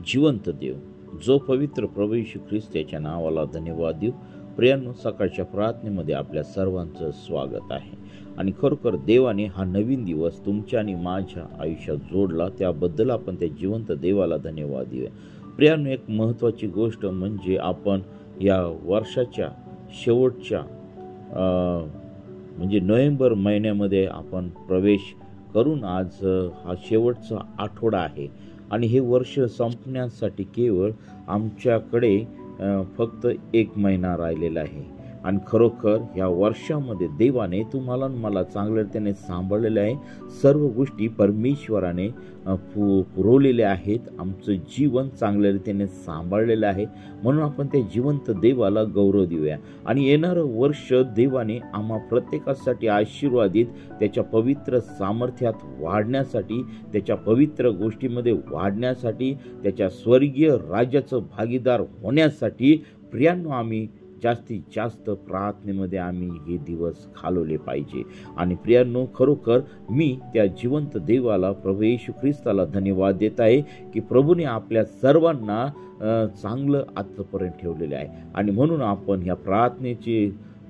जिवंत देव, जो पवित्र प्रभू येशू ख्रिस्त याच्या नावाला धन्यवाद देऊ. प्रियांनो, सकाळच्या प्रार्थनेमध्ये आपल्या सर्वांचं स्वागत आहे. आणि खरोखर देवाने हा नवीन दिवस तुमच्या आणि माझ्या आयुष्यात जोडला, त्याबद्दल आपण त्या जिवंत देवाला धन्यवाद देऊया. प्रियांनो, एक महत्त्वाची गोष्ट म्हणजे आपण या वर्षाच्या शेवटच्या म्हणजे नोव्हेंबर महिन्यामध्ये आपण प्रवेश करून आज हा शेवटचा आठवडा आहे. आणि हे वर्ष संपण्यासाठी केवळ आमच्याकडे फक्त 1 महिना राहिलेला आहे. आणि खरोखर या वर्षामध्ये देवाने तुम्हाला मला चांगल्या रीतीने सांभाळलेलं आहे. सर्व गोष्टी परमेश्वराने पुरवलेल्या आहेत. आमचं जीवन चांगल्या रीतीने सांभाळलेलं आहे. म्हणून आपण त्या जिवंत देवाला गौरव देऊया. आणि येणारं वर्ष देवाने आम्हा प्रत्येकासाठी आशीर्वादित, त्याच्या पवित्र सामर्थ्यात वाढण्यासाठी, त्याच्या पवित्र गोष्टीमध्ये वाढण्यासाठी, त्याच्या स्वर्गीय राज्याचं भागीदार होण्यासाठी प्रियांनो आम्ही जास्तीत जास्त प्रार्थनेमध्ये आम्ही हे दिवस घालवले पाहिजे. आणि प्रियांनो, खरोखर मी त्या जिवंत देवाला प्रभू येशू ख्रिस्ताला धन्यवाद देत आहे की प्रभूने आपल्या सर्वांना चांगलं आजपर्यंत ठेवलेलं आहे. आणि म्हणून आपण ह्या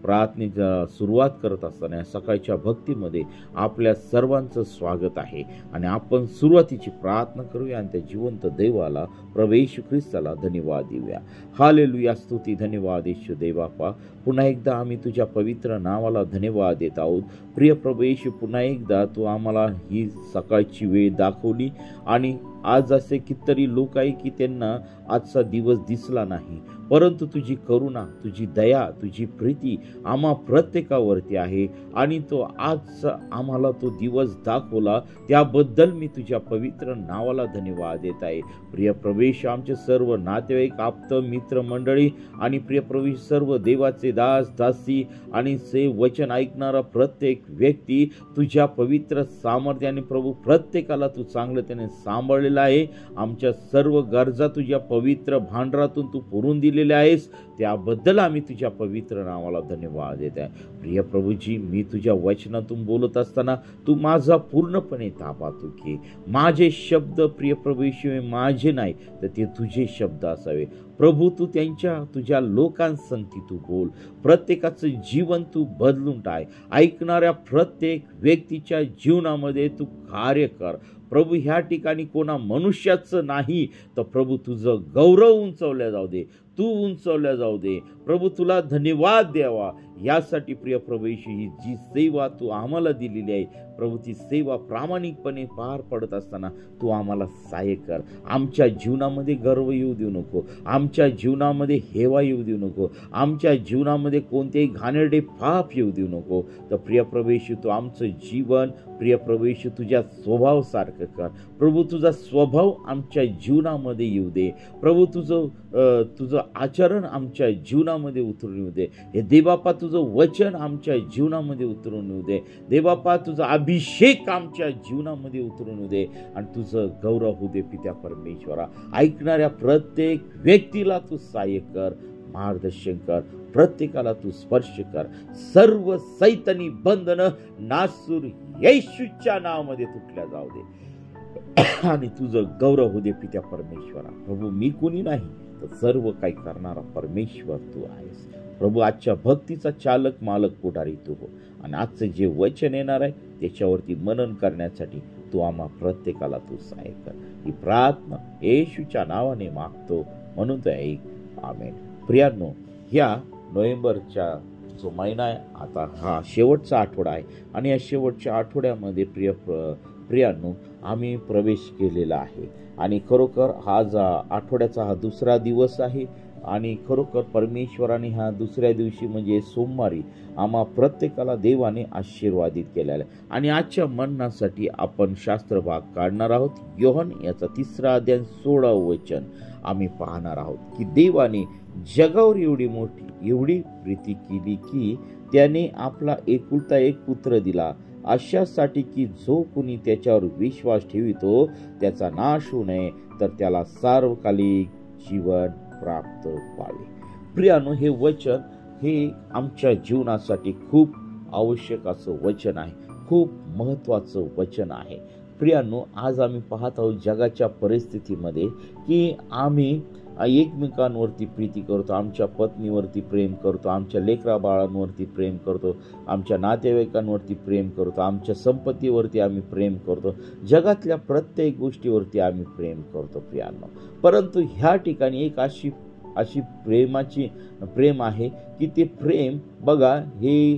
प्रार्थनेचा सुरुवात करत असताना या सकाळच्या भक्तीमध्ये आपल्या सर्वांचं स्वागत आहे. आणि आपण सुरुवातीची प्रार्थना करूया आणि त्या जिवंत देवाला प्रभू येशू ख्रिस्ताला धन्यवाद देऊया. हालेलुया, स्तुती, धन्यवाद येशू देवापा. पुन्हा एकदा आम्ही तुझ्या पवित्र नावाला धन्यवाद देत आहोत. प्रिय प्रभू येशू, पुन्हा एकदा तू आम्हाला ही सकाळची वेळ दाखवली. आणि आज असे कितीतरी लोक आहे की त्यांना आजचा दिवस दिसला नाही, परंतु तुझी करुणा, तुझी दया, तुझी प्रीती आम्हा प्रत्येकावरती आहे. आणि तो आज आम्हाला तो दिवस दाखवला, त्याबद्दल मी तुझ्या पवित्र नावाला धन्यवाद देत आहे. प्रिय प्रवेश, आमचे सर्व नातेवाईक, आप्त मित्र मंडळी आणि प्रिय प्रवेश सर्व देवाचे दास दासी आणि से वचन ऐकणारा प्रत्येक व्यक्ती तुझ्या पवित्र सामर्थ्याने प्रभू प्रत्येकाला तू चांगलं त्याने सांभाळलेलं आहे. आमच्या सर्व गरजा तुझ्या पवित्र भांडारातून तू पुरून दिलेल्या आहेस, त्याबद्दल आम्ही तुझ्या पवित्र नावाला धन्यवाद देत आहे. प्रिय प्रभूजी, मी तुझ्या वचनातून बोलत असताना तू माझा पूर्णपणे ताबा तू घे. माझे शब्द प्रिय प्रभूशिवाय माझे नाही तर ते तुझे शब्द असावे. प्रभू, तू तुझ्या लोकांसंगती तू बोल. प्रत्येकाचं जीवन तू बदलून टाक. ऐकणाऱ्या प्रत्येक व्यक्तीच्या जीवनामध्ये तू कार्य कर. प्रभू, ह्या ठिकाणी कोणा मनुष्याचं नाही तर प्रभू तुझं गौरव उंचवल्या जाऊ दे, तू उंचवल्या जाऊ दे. प्रभू, तुला धन्यवाद द्यावा यासाठी प्रिय प्रभू ही जी सेवा तू आम्हाला दिलेली आहे प्रभू, ती सेवा प्रामाणिकपणे पार पडत असताना तू आम्हाला सहाय्य कर. आमच्या जीवनामध्ये गर्व येऊ देऊ नको, आमच्या जीवनामध्ये हेवा येऊ देऊ नको, आमच्या जीवनामध्ये कोणतेही घाणेरडे पाप येऊ देऊ नको. तर प्रिय प्रभू, तू आमचं जीवन प्रिय प्रभू तुझ्या स्वभावासारखं कर. प्रभू, तुझा स्वभाव आमच्या जीवनामध्ये येऊ दे. प्रभू, तुझं आचरण आमच्या जीवनामध्ये उतरून येऊ दे. हे देवबापा, तुझं वचन आमच्या जीवनामध्ये उतरून येऊ दे. देवबापा, तुझा अभिषेक आमच्या जीवनामध्ये उतरून येऊ दे. आणि तुझं गौरव होऊ दे पित्या परमेश्वरा. ऐकणाऱ्या प्रत्येक व्यक्तीला तू सहाय्य कर, मार्गदर्शन कर. प्रत्येकाला तू स्पर्श कर. सर्व सैतानी बंधनं नासूर येशूच्या नावामध्ये तुटल्या जाऊ दे. आणि तुझं गौरव होऊ दे पित्या परमेश्वरा. प्रभू, मी कोणी नाही तर सर्व काही करणारा परमेश्वर तू आहेस. प्रभू, आजच्या भक्तीचा चालक, मालक, पुढारी तू हो. आणि आजचं जे वचन येणार आहे त्याच्यावरती मनन करण्यासाठी तू आम्हा प्रत्येकाला तू सहाय्य कर. ही प्रार्थना येशूच्या नावाने मागतो, म्हणून तो ऐक. आमेन. प्रियांनो, ह्या नोव्हेंबरच्या जो महिना आहे, आता हा शेवटचा आठवडा आहे. आणि या शेवटच्या आठवड्यामध्ये प्रियांनो आम्ही प्रवेश केलेला आहे. आणि खरोखर आठवड्याचा हा दुसरा दिवस आहे. आणि खरोखर परमेश्वराने ह्या दुसऱ्या दिवशी म्हणजे सोमवारी आम्हा प्रत्येकाला देवाने आशीर्वादित केलेला आहे. आणि आजच्या मननासाठी आपण शास्त्रभाग काढणार आहोत. योहन याचा 3 अध्याय 16 वचन आम्ही पाहणार आहोत की देवाने जगावर एवढी प्रीती केली की त्याने आपला एकुलता एक पुत्र दिला, अशासाठी की जो कोणी त्याच्यावर विश्वास ठेवितो त्याचा नाश होऊ नये, तर त्याला सार्वकालिक जीवन प्राप्त व्हावे. प्रियानो, हे वचन हे आमच्या जीवनासाठी खूप आवश्यक असं वचन आहे, खूप महत्त्वाचं वचन आहे. प्रियांनो, आज आम्ही पाहत आहोत जगाच्या परिस्थितीमध्ये की आम्ही एकमेकांवरती प्रीती करतो, आमच्या पत्नीवरती प्रेम करतो, आमच्या लेकरा बाळांवरती प्रेम करतो, आमच्या नातेवाईकांवरती प्रेम करतो, आमच्या संपत्तीवरती आम्ही प्रेम करतो, जगातल्या प्रत्येक गोष्टीवरती आम्ही प्रेम करतो प्रियांनो. परंतु ह्या ठिकाणी एक अशी प्रेम आहे की ते प्रेम बघा, हे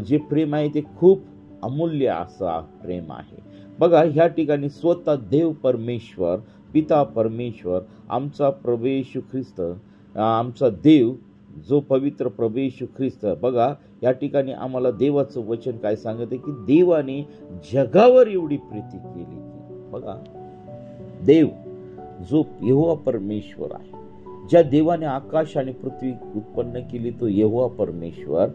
जे प्रेम आहे ते खूप अमूल्य असं प्रेम आहे. बघा, ह्या ठिकाणी स्वतः देव परमेश्वर, पिता परमेश्वर, आमचा प्रभू येशू ख्रिस्त, आमचा देव जो पवित्र प्रभू येशू ख्रिस्त, बघा या ठिकाणी आम्हाला देवाचं वचन काय सांगते की देवाने जगावर एवढी प्रीती केली. बघा, देव जो यहोवा परमेश्वर आहे, ज्या देवाने आकाश आणि पृथ्वी उत्पन्न केली, तो यहोवा परमेश्वर,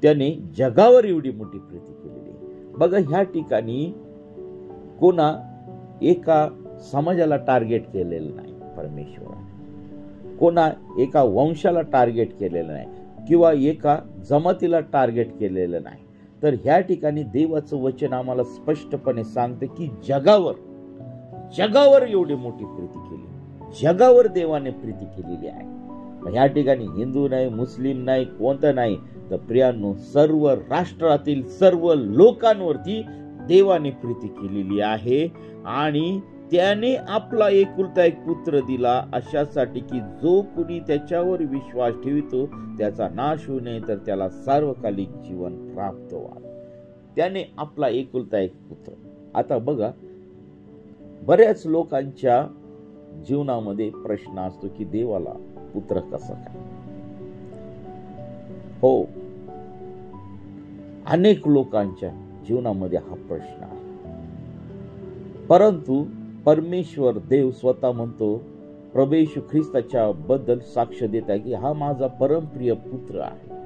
त्याने जगावर एवढी मोठी प्रीती केलेली. बघा, ह्या ठिकाणी कोणा एका समाजाला टार्गेट केलेलं नाही परमेश्वराने, कोणा एका वंशाला टार्गेट केलेलं नाही किंवा एका जमातीला टार्गेट केलेलं नाही. तर ह्या ठिकाणी देवाचं वचन आम्हाला स्पष्टपणे सांगते की जगावर एवढी मोठी प्रीती केली, जगावर देवाने प्रीती केलेली आहे. ह्या ठिकाणी हिंदू नाही, मुस्लिम नाही, कोणतं नाही, तर प्रियांनो, सर्व राष्ट्रातील सर्व लोकांवरती देवाने प्रीती केलेली आहे. आणि त्याने आपला एकुलता एक पुत्र दिला अशासाठी की जो कुणी त्याच्यावर विश्वास ठेवतो त्याचा नाश होऊ नये, तर त्याला सार्वकालिक जीवन प्राप्त व्हावे. त्याने आपला एकुलता एक पुत्र. आता बघा, बऱ्याच लोकांच्या जीवनामध्ये प्रश्न असतो की देवाला पुत्र कसं काय. हो, अनेक लोकांच्या जीवनामध्ये हा प्रश्न आहे. परंतु परमेश्वर देव स्वतः म्हणतो, प्रभू येशू ख्रिस्ताच्या बद्दल साक्ष देत आहे की हा माझा परमप्रिय पुत्र आहे.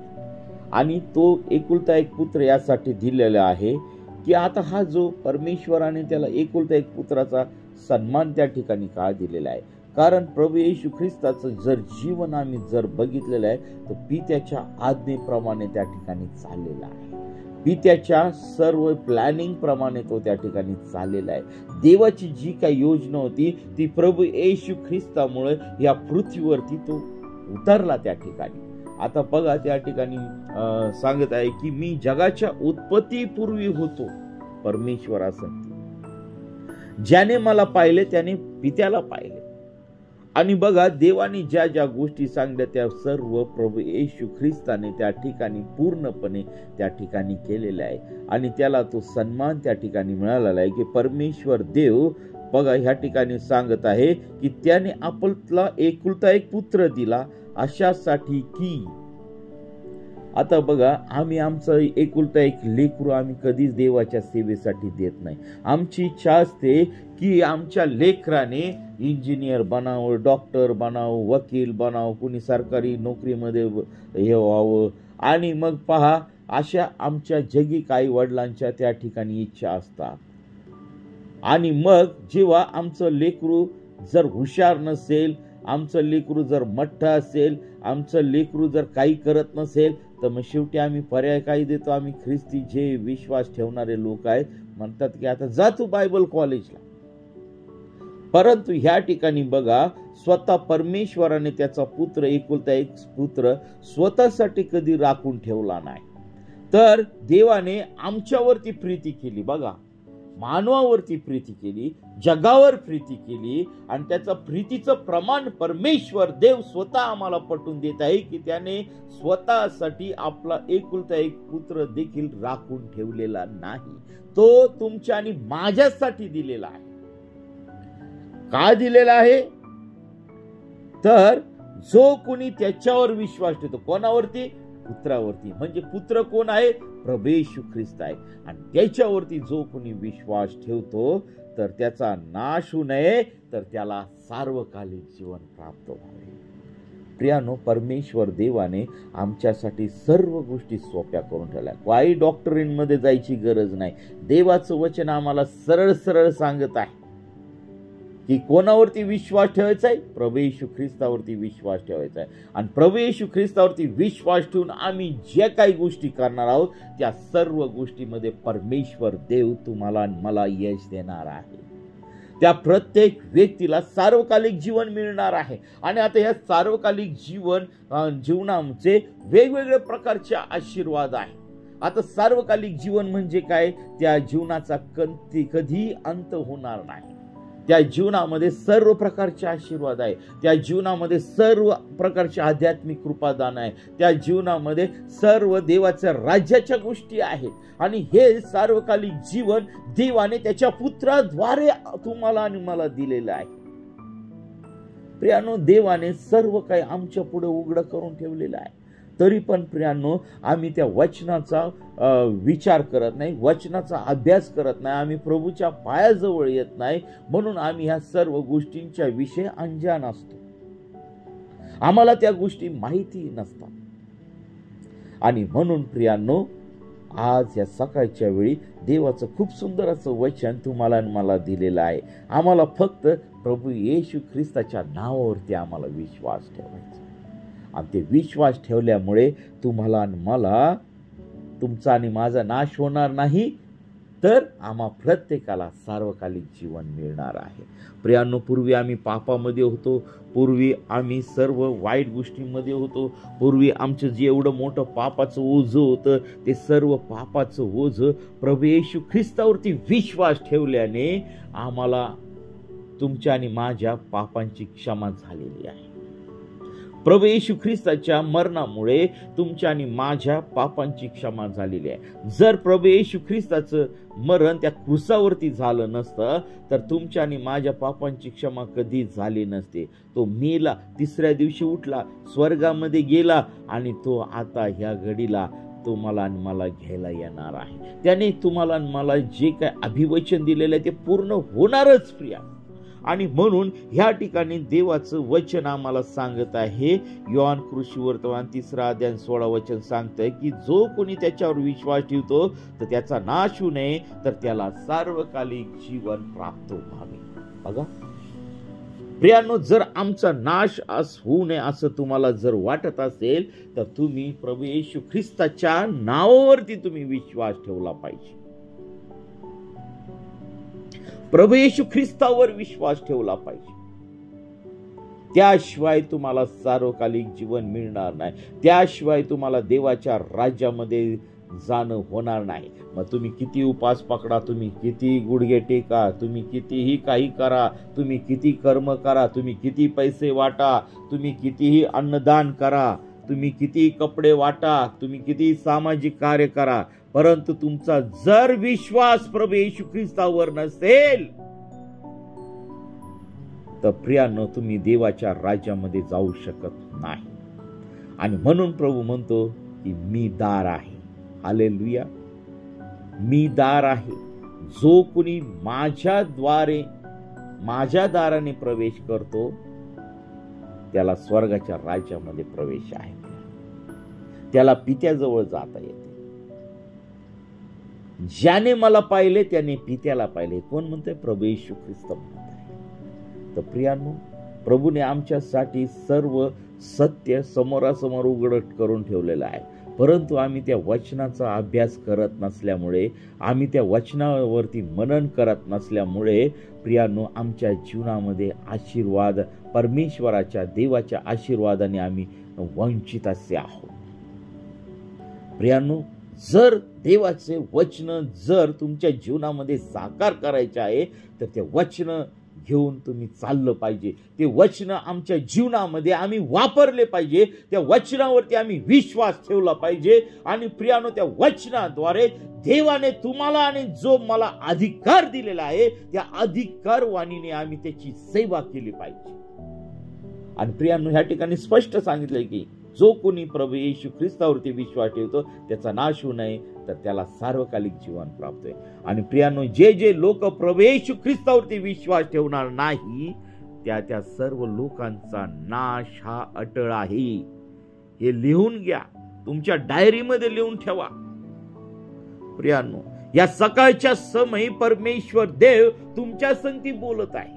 आणि तो एकुलता एक पुत्र यासाठी दिलेला आहे की आता हा जो परमेश्वराने त्याला एकुलता एक पुत्राचा सन्मान त्या ठिकाणी का दिलेला आहे, कारण प्रभू येशू ख्रिस्ताचं जर जीवन आम्ही जर बघितलेलं आहे तर पित्याच्या आज्ञेप्रमाणे त्या ठिकाणी चाललेला आहे, पित्याच्या सर्व प्लॅनिंग प्रमाणे तो त्या ठिकाणी चाललेला आहे. देवाची जी काही योजना होती ती प्रभू येशू ख्रिस्तामुळे या पृथ्वीवरती तो उतरला त्या ठिकाणी. आता बघा, त्या ठिकाणी सांगत आहे की मी जगाच्या उत्पत्तीपूर्वी होतो, परमेश्वर असं, ज्याने मला पाहिले त्याने पित्याला पाहिले. आणि बघा, देवाने ज्या ज्या गोष्टी सांगल्या त्या सर्व प्रभू येशू ख्रिस्ताने त्या ठिकाणी पूर्णपणे त्या ठिकाणी केलेल्या आहे. आणि त्याला तो सन्मान त्या ठिकाणी मिळालेला आहे की परमेश्वर देव, बघा ह्या ठिकाणी सांगत आहे की त्याने आपला एकुलता एक पुत्र दिला अशासाठी की, आता बघा, आम्ही आमचं एकुलता एक लेकरू आम्ही कधीच देवाच्या सेवेसाठी देत नाही. आमची इच्छा असते की आमच्या लेकराने इंजिनियर बनावं, डॉक्टर बनावं, वकील बनावं, कुणी सरकारी नोकरीमध्ये हे व्हावं. आणि मग पहा, अशा आमच्या जगी आई वडिलांच्या त्या ठिकाणी इच्छा असतात. आणि मग जेव्हा आमचं लेकरू जर हुशार नसेल, आमचं लेकरू जर मठ्ठ असेल, आमचं लेकरू जर काही करत नसेल, तर मग शेवटी आम्ही पर्याय काही देतो. आम्ही ख्रिस्ती जे विश्वास ठेवणारे लोक आहेत म्हणतात की आता जा तू बायबल कॉलेजला. परंतु ह्या ठिकाणी बघा, स्वतः परमेश्वराने त्याचा पुत्र, एकुलता एक पुत्र स्वतःसाठी कधी राखून ठेवला नाही. तर देवाने आमच्यावरती प्रीती केली, बघा, मानवावरती प्रीती केली, जगावर प्रीती केली. आणि त्याचं प्रीतीचं प्रमाण परमेश्वर देव स्वतः आम्हाला पटवून देत आहे की त्याने स्वतःसाठी आपला एकुलता एक पुत्र देखील राखून ठेवलेला नाही, तो तुमच्या आणि माझ्यासाठी दिलेला आहे. का दिलेला आहे, तर जो कोणी त्याच्यावर विश्वास ठेवतो, कोणावरती, पुत्रावरती. म्हणजे पुत्र कोण आहे, प्रभू येशू ख्रिस्त आहे. आणि त्याच्यावरती जो कोणी विश्वास ठेवतो तर त्याचा नाश होऊ नये, तर त्याला सार्वकालिक जीवन प्राप्त व्हावे. प्रियानो, परमेश्वर देवाने आमच्यासाठी सर्व गोष्टी सोप्या करून ठेवल्या. काही डॉक्टरीनमध्ये जायची गरज नाही. देवाचं वचन आम्हाला सरळ सरळ सांगत आहे की कोणावरती विश्वास ठेवायचा आहे? प्रभू येशू ख्रिस्तावरती विश्वास ठेवायचा आहे. आणि प्रभू येशू ख्रिस्तावरती विश्वास ठेवून आम्ही जे काही गोष्टी करणार आहोत त्या सर्व गोष्टीमध्ये परमेश्वर देव तुम्हाला आणि मला यश देणार आहे. त्या प्रत्येक व्यक्तीला सार्वकालिक जीवन मिळणार आहे. आणि आता या सार्वकालिक जीवनाचे वेगवेगळ्या प्रकारचे आशीर्वाद आहे. आता सार्वकालिक जीवन म्हणजे काय? त्या जीवनाचा कधी अंत होणार नाही. त्या जीवनामध्ये सर्व प्रकारचे आशीर्वाद आहे. त्या जीवनामध्ये सर्व प्रकारचे आध्यात्मिक कृपादान आहे. त्या जीवनामध्ये सर्व देवाच्या राज्याच्या गोष्टी आहेत. आणि हे सार्वकालिक जीवन देवाने त्याच्या पुत्राद्वारे तुम्हाला आणि मला दिलेलं आहे. प्रियानो, देवाने सर्व काही आमच्या पुढे उघड करून ठेवलेलं आहे. तरी पण प्रियानो, आम्ही त्या वचनाचा विचार करत नाही, वचनाचा अभ्यास करत नाही, आम्ही प्रभूच्या पायाजवळ येत नाही. म्हणून आम्ही ह्या सर्व गोष्टींच्या विषयी अनजान असतो. आम्हाला त्या गोष्टी माहिती नसतात. आणि म्हणून प्रियानो, आज या सकाळच्या वेळी देवाचं खूप सुंदर असं वचन तुम्हाला आणि मला दिलेलं आहे. आम्हाला फक्त प्रभू येशू ख्रिस्ताच्या नावावरती आम्हाला विश्वास ठेवायचा. आणि ते विश्वास ठेवल्यामुळे तुम्हाला आणि मला, तुमचा आणि माझा नाश होणार नाही, तर आम्हा प्रत्येकाला सार्वकालिक जीवन मिळणार आहे. प्रियांनो, पूर्वी आम्ही पापामध्ये होतो, पूर्वी आम्ही सर्व वाईट गोष्टींमध्ये होतो, पूर्वी आमचं जे एवढं मोठं पापाचं ओझं होतं ते सर्व पापाचं ओझं प्रभू येशू ख्रिस्तावरती विश्वास ठेवल्याने आम्हाला तुमच्या आणि माझ्या पापांची क्षमा झालेली आहे. प्रभू येशू ख्रिस्ताच्या मरणामुळे तुमच्या आणि माझ्या पापांची क्षमा झालेली आहे. जर प्रभू येशू ख्रिस्ताचं मरण त्या क्रूसावरती झालं नसतं तर तुमच्या आणि माझ्या पापांची क्षमा कधी झाली नसते. तो मेला, तिसऱ्या दिवशी उठला, स्वर्गामध्ये गेला आणि तो आता ह्या घडीला तुम्हाला आणि मला घ्यायला येणार आहे. त्याने तुम्हाला आणि मला जे काय अभिवचन दिलेलं आहे ते पूर्ण होणारच प्रिया. आणि म्हणून ह्या ठिकाणी देवाचं वचन आम्हाला सांगत आहे. योहान कृषीवर्तमान 3 अध्याय 16 वचन सांगतंय की जो कोणी त्याच्यावर विश्वास ठेवतो तर त्याचा नाश होऊ नये, तर त्याला सार्वकालिक जीवन प्राप्त व्हावे. बघा प्रियांनो, जर आमचा नाश होऊ नये असं तुम्हाला जर वाटत असेल तर तुम्ही प्रभू येशू ख्रिस्ताच्या नावावरती तुम्ही विश्वास ठेवला पाहिजे. प्रभू येशू ख्रिस्तावर विश्वास ठेवला पाहिजे. त्याशिवाय तुम्हाला सार्वकालिक जीवन मिळणार नाही. त्याशिवाय तुम्हाला देवाच्या राज्यामध्ये जाणं होणार नाही. मग तुम्ही किती उपास पकडा, तुम्ही किती गुडघे टेका, तुम्ही कितीही काही करा, तुम्ही किती कर्म करा, तुम्ही किती पैसे वाटा, तुम्ही कितीही अन्नदान करा, तुम्ही किती कपडे वाटा, तुम्ही किती सामाजिक कार्य करा, परंतु तुमचा जर विश्वास प्रभू येशू ख्रिस्तावर नसेल तर प्रियांनो तुम्ही देवाच्या राज्यामध्ये जाऊ शकत नाही. आणि म्हणून प्रभू म्हणतो की मी दार आहे. हालेलुया. मी दार आहे. जो कोणी माझ्या दाराने प्रवेश करतो त्याला स्वर्गाच्या राज्यामध्ये प्रवेश आहे. त्याला पित्याजवळ जाता येते. ज्याने मला पाहिले त्याने पित्याला पाहिले. कोण म्हणतंय? प्रभू येशू ख्रिस्त म्हणत आहे. तर प्रियांनो, प्रभूने आमच्यासाठी सर्व सत्य समोरासमोर उघड करून ठेवलेलं आहे. परंतु आम्ही त्या वचनाचा अभ्यास करत नसल्यामुळे, आम्ही त्या वचनावरती मनन करत नसल्यामुळे प्रियांनो आमच्या जीवनामध्ये आशीर्वाद, परमेश्वराच्या देवाच्या आशीर्वादाने आम्ही वंचित असे आहोत. प्रियांनो, जर देवाचे वचन जर तुमच्या जीवनामध्ये साकार करायचे आहे तर ते वचन घेऊन तुम्ही चाललं पाहिजे. ते वचन आमच्या जीवनामध्ये आम्ही वापरले पाहिजे. त्या वचनावरती आम्ही विश्वास ठेवला पाहिजे. आणि प्रियानो, त्या वचनाद्वारे देवाने तुम्हाला आणि जो मला अधिकार दिलेला आहे त्या अधिकार वाणीने आम्ही त्याची सेवा केली पाहिजे. आणि प्रियानो, ह्या ठिकाणी स्पष्ट सांगितलंय की जो कोणी प्रभू येशू ख्रिस्तावरती विश्वास ठेवतो त्याचा नाश होऊ नये, तर त्याला सार्वकालिक जीवन प्राप्त होईल. आणि प्रियांनो, जे लोक प्रभू येशू ख्रिस्तावरती विश्वास ठेवणार नाही त्या सर्व लोकांचा नाश हा अटळ आहे. हे लिहून घ्या, तुमच्या डायरीमध्ये लिहून ठेवा. प्रियांनो, या सकाळच्या समयी परमेश्वर देव तुमच्या संगती बोलत आहे.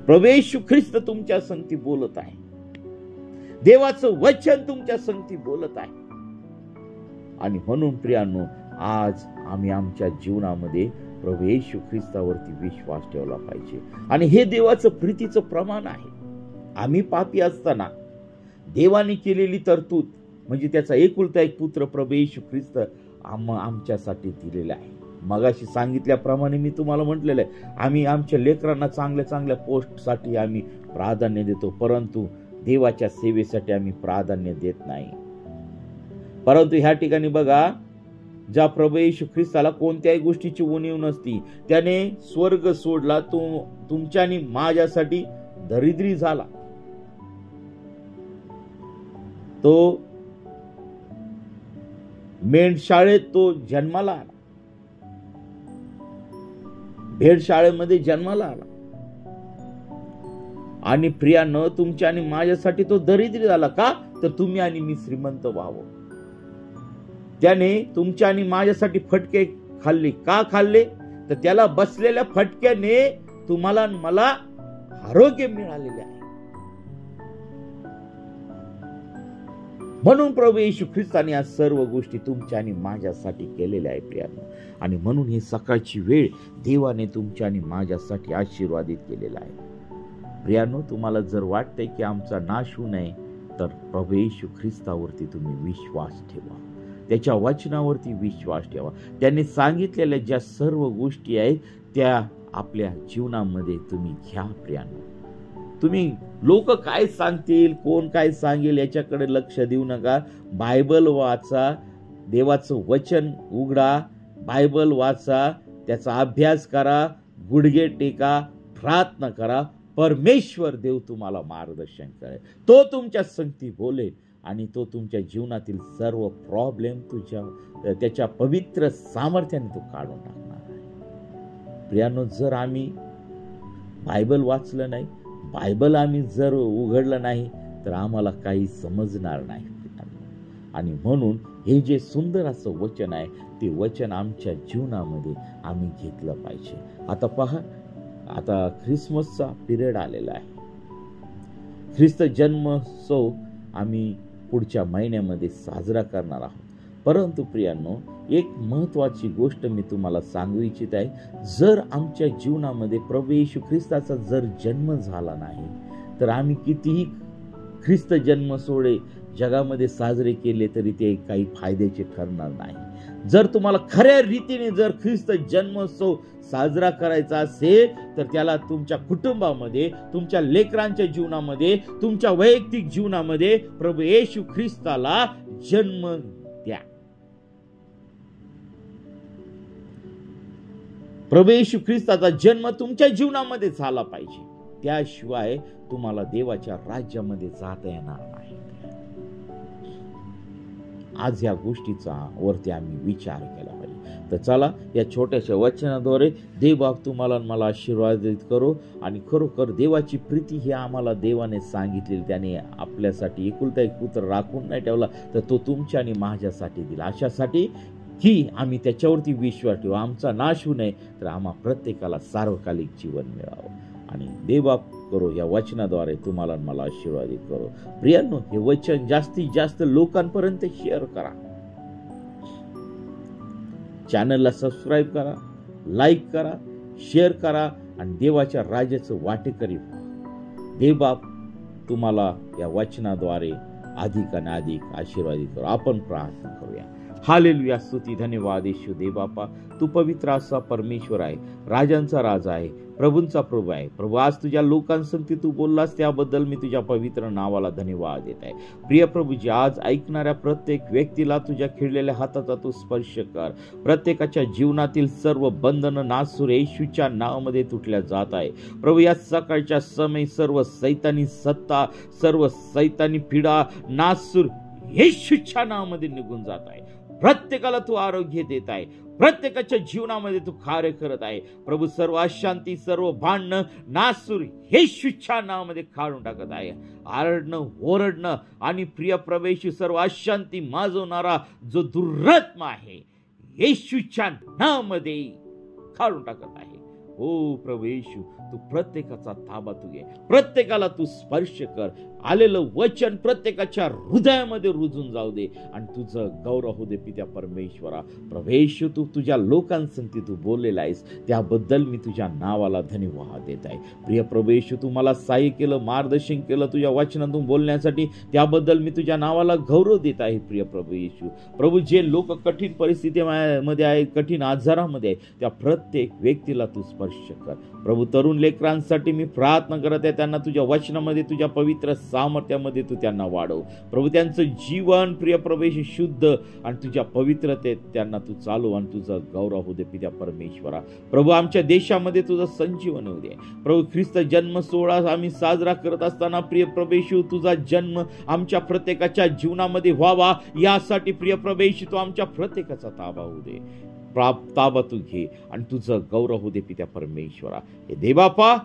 प्रभू येशू ख्रिस्त तुमच्या संगती बोलत आहे. देवाचं वचन तुमच्या संगती बोलत आहे. आणि म्हणून प्रियांनो, आज आम्ही आमच्या जीवनामध्ये प्रभू येशू ख्रिस्तावरती विश्वास ठेवला पाहिजे. आणि हे देवाचं प्रीतीचं प्रमाण आहे. आम्ही पापी असताना देवाने केलेली तरतूद म्हणजे त्याचा एकुलता एक पुत्र प्रभू येशू ख्रिस्त आमच्यासाठी दिलेला आहे. मगाशी सांगितल्याप्रमाणे मी तुम्हाला म्हटलेलं आहे, आम्ही आमच्या लेकरांना चांगल्या चांगल्या पोस्टसाठी आम्ही प्राधान्य देतो, परंतु देवाच्या सेवेसाठी आम्ही प्राधान्य देत नाही. परंतु ह्या ठिकाणी बघा, ज्या प्रभू येशू ख्रिस्ताला कोणत्याही गोष्टीची उणीव नसती, त्याने स्वर्ग सोडला, तो तुमच्या आणि माझ्यासाठी दरिद्री झाला. तो मेंढशाळेत तो जन्माला आला, भेडशाळेमध्ये जन्माला आला. आणि प्रियांनो, तुमच्या आणि माझ्यासाठी तो दरिद्री झाला. का? तर तुम्ही आणि मी श्रीमंत व्हावं. त्याने तुमच्या आणि माझ्यासाठी फटके खाल्ले. का खाल्ले? तर त्याला बसलेल्या फटक्याने तुम्हाला मला आरोग्य मिळालेले आहे. म्हणून प्रभू येशू ख्रिस्ताने या सर्व गोष्टी तुमच्या आणि माझ्यासाठी केलेल्या आहे प्रियांनो. आणि म्हणून ही सकाळची वेळ देवाने तुमच्या आणि माझ्यासाठी आशीर्वादित केलेला आहे. प्रियांनो, तुम्हाला जर वाटतंय की आमचा नाश होऊ नये, तर प्रभू येशू ख्रिस्तावरती तुम्ही विश्वास ठेवा. त्याच्या वचनावरती विश्वास ठेवा. त्यांनी सांगितलेल्या ज्या सर्व गोष्टी आहेत त्या आपल्या जीवनामध्ये तुम्ही घ्या प्रियांनो. तुम्ही लोक काय सांगतील, कोण काय सांगेल याच्याकडे लक्ष देऊ नका. बायबल वाचा, देवाचं वचन उघडा, बायबल वाचा, त्याचा अभ्यास करा, गुडघे टेका, प्रार्थना करा. परमेश्वर देव तुम्हाला मार्गदर्शन करेल. तो तुमच्या संगती बोलेल आणि तो तुमच्या जीवनातील सर्व प्रॉब्लेम त्याच्या पवित्र सामर्थ्याने तो काढून टाकणार आहे. प्रियांनो, जर आम्ही बायबल वाचलं नाही, बायबल आम्ही जर उघडलं नाही, तर आम्हाला काही समजणार नाही. आणि म्हणून हे जे सुंदर असं वचन आहे, ते वचन आमच्या जीवनामध्ये आम्ही घेतलं पाहिजे. आता पहा, आता ख्रिसमसचा पिरियड आलेला आहे. ख्रिस्त जन्मोत्सव आम्ही पुढच्या महिन्यामध्ये साजरा करणार आहोत. परंतु प्रियांनो, एक महत्वाची गोष्ट मी तुम्हाला सांगू इच्छित आहे. जर आमच्या जीवनामध्ये प्रभू येशू ख्रिस्ताचा जर जन्म झाला नाही, तर आम्ही कितीही ख्रिस्त जन्म सोहळे जगामध्ये साजरे केले तरी ते काही फायद्याचे ठरणार नाही. जर तुम्हाला खऱ्या रीतीने जर ख्रिस्त जन्मोत्सव साजरा करायचा असेल, तर त्याला तुमच्या कुटुंबामध्ये, तुमच्या लेकरांच्या जीवनामध्ये, तुमच्या वैयक्तिक जीवनामध्ये प्रभू येशू ख्रिस्ताला जन्म द्या. प्रभू येशू ख्रिस्ताचा जन्म तुमच्या जीवनामध्ये झाला पाहिजे. त्याशिवाय तुम्हाला देवाच्या राज्यामध्ये जाता येणार नाही. आज या गोष्टीचा वरती आम्ही विचार केला पाहिजे. तर चला, या छोट्याशा वचनाद्वारे देवबाप तुम्हाला मला आशीर्वादित करो. आणि खरोखर देवाची प्रीती ही आम्हाला देवाने सांगितलेली, त्याने आपल्यासाठी एकुलता एक पुत्र राखून नाही ठेवला, तर तो तुमच्या आणि माझ्यासाठी दिला. अशासाठी की आम्ही त्याच्यावरती विश्वास ठेवू, आमचा नाश होऊ नये, तर आम्हा प्रत्येकाला सार्वकालिक जीवन मिळावं. आणि देवबाप करो या वचनाद्वारे तुम्हाला मला आशीर्वादित करो. प्रियांनो, हे वचन जास्तीत जास्त लोकांपर्यंत शेअर करा. चॅनलला सबस्क्राईब करा, लाईक करा, शेअर करा आणि देवाच्या राज्याचं वाटेकरी व्हा. देवबाप तुम्हाला या वचनाद्वारे अधिक आणि अधिक आशीर्वादित करो. आपण प्रार्थना करूया. हालेलुया, स्तुती, धन्यवाद येशू देवबापा. तू पवित्र असा परमेश्वर आहे, राजांचा राजा आहे, प्रभूंचा प्रभू आहे. प्रभू, आज तुझ्या लोकांसंगती तू बोललास त्याबद्दल मी तुझ्या पवित्र नावाला धन्यवाद देत आहे. प्रिय प्रभूजी, आज ऐकणाऱ्या प्रत्येक व्यक्तीला तुझ्या खिळलेल्या हाताचा तू स्पर्श कर. प्रत्येकाच्या जीवनातील सर्व बंधनं नासूर येशूच्या नावामध्ये तुटल्या जात आहे. प्रभू, या सकाळच्या समय सर्व सैतानी सत्ता, सर्व सैतानी पीडा नासूर येशूच्या नावामध्ये निघून जात आहे. प्रत्येकाला तू आरोग्य देत आहे. प्रत्येकाच्या जीवनामध्ये तू कार्य करत आहे. प्रभू, सर्व अशांती, सर्व भांडणं नासूर येशूच्या नावामध्ये काढून टाकत आहे. आरडणं, ओरडणं आणि प्रिय प्रवेशी सर्व अशांती माजवणारा जो दुरात्मा आहे, येशूच्या नावामध्ये काढून टाकत आहे. हो प्रभू येशू, तू प्रत्येकाचा ताबा तू घे, प्रत्येकाला तू स्पर्श कर, आलेलं वचन प्रत्येकाच्या हृदयामध्ये रुजून जाऊ दे आणि तुझं गौरव होऊ दे पित्या परमेश्वरा. प्रभू येशू, तू तुझ्या लोकांसंगती तू बोललेला आहेस, त्याबद्दल मी तुझ्या नावाला धन्यवाद देत आहे. प्रिय प्रभू येशू, तू मला सहाय्य केलं, मार्गदर्शन केलं तुझ्या वचनातून बोलण्यासाठी, त्याबद्दल मी तुझ्या नावाला गौरव देत आहे. प्रिय प्रभू येशू, प्रभू जे लोक कठीण परिस्थितीमध्ये आहे, कठीण आजारामध्ये आहे, त्या प्रत्येक व्यक्तीला तू स्पर्श कर. प्रभू तरुण लेकरांसाठी मी प्रार्थना करत आहे, त्यांना तुझ्या वचनामध्ये, तुझ्या पवित्र सामर्थ्यामध्ये तू त्यांना वाढव. प्रभू त्यांचं जीवन प्रिय प्रभू येशू शुद्ध आणि तुझ्या पवित्रतेत त्यांना तू चालव आणि तुझा गौरव होऊ दे पित्या परमेश्वरा. प्रभू आमच्या देशामध्ये तुझं संजीवन होऊ दे. प्रभू ख्रिस्त जन्म सोहळा आम्ही साजरा करत असताना प्रिय प्रभू येशू, तुझा जन्म आमच्या प्रत्येकाच्या जीवनामध्ये व्हावा यासाठी प्रिय प्रभू येशू, तू आमच्या प्रत्येकाचा ताबा होऊ दे, ताबा तू घे आणि तुझं गौरव होऊ दे पित्या परमेश्वरा. हे देवापा,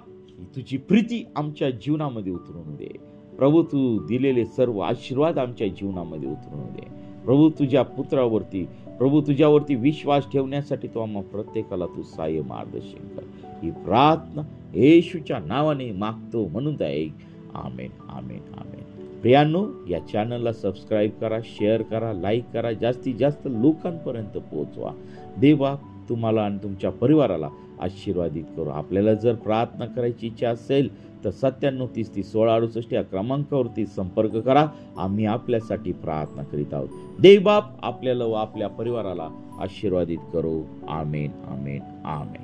तुझी प्रीती आमच्या जीवनामध्ये उतरून दे. प्रभू तू दिलेले सर्व आशीर्वाद आमच्या जीवनामध्ये उतरून दे. प्रभू तुझ्या पुत्रावरती, प्रभू तुझ्यावरती विश्वास ठेवण्यासाठी तू आम्हा प्रत्येकाला तू सहाय्य मार्गदर्शन कर. ही प्रार्थना येशूच्या नावाने मागतो म्हणून ऐक. आमेन, आमेन, आमेन. प्रियांनो, या चॅनलला सबस्क्राईब करा, शेअर करा, लाईक करा, जास्तीत जास्त लोकांपर्यंत पोहोचवा. देवा तुम्हाला आणि तुमच्या परिवाराला आशीर्वादित करू. आपल्याला जर प्रार्थना करायची इच्छा असेल तर 9730301668 या क्रमांकावरती संपर्क करा. आम्ही आपल्यासाठी प्रार्थना करीत आहोत. देव बाप आपल्याला व आपल्या परिवाराला आशीर्वादित करो. आमेन, आमेन, आमेन.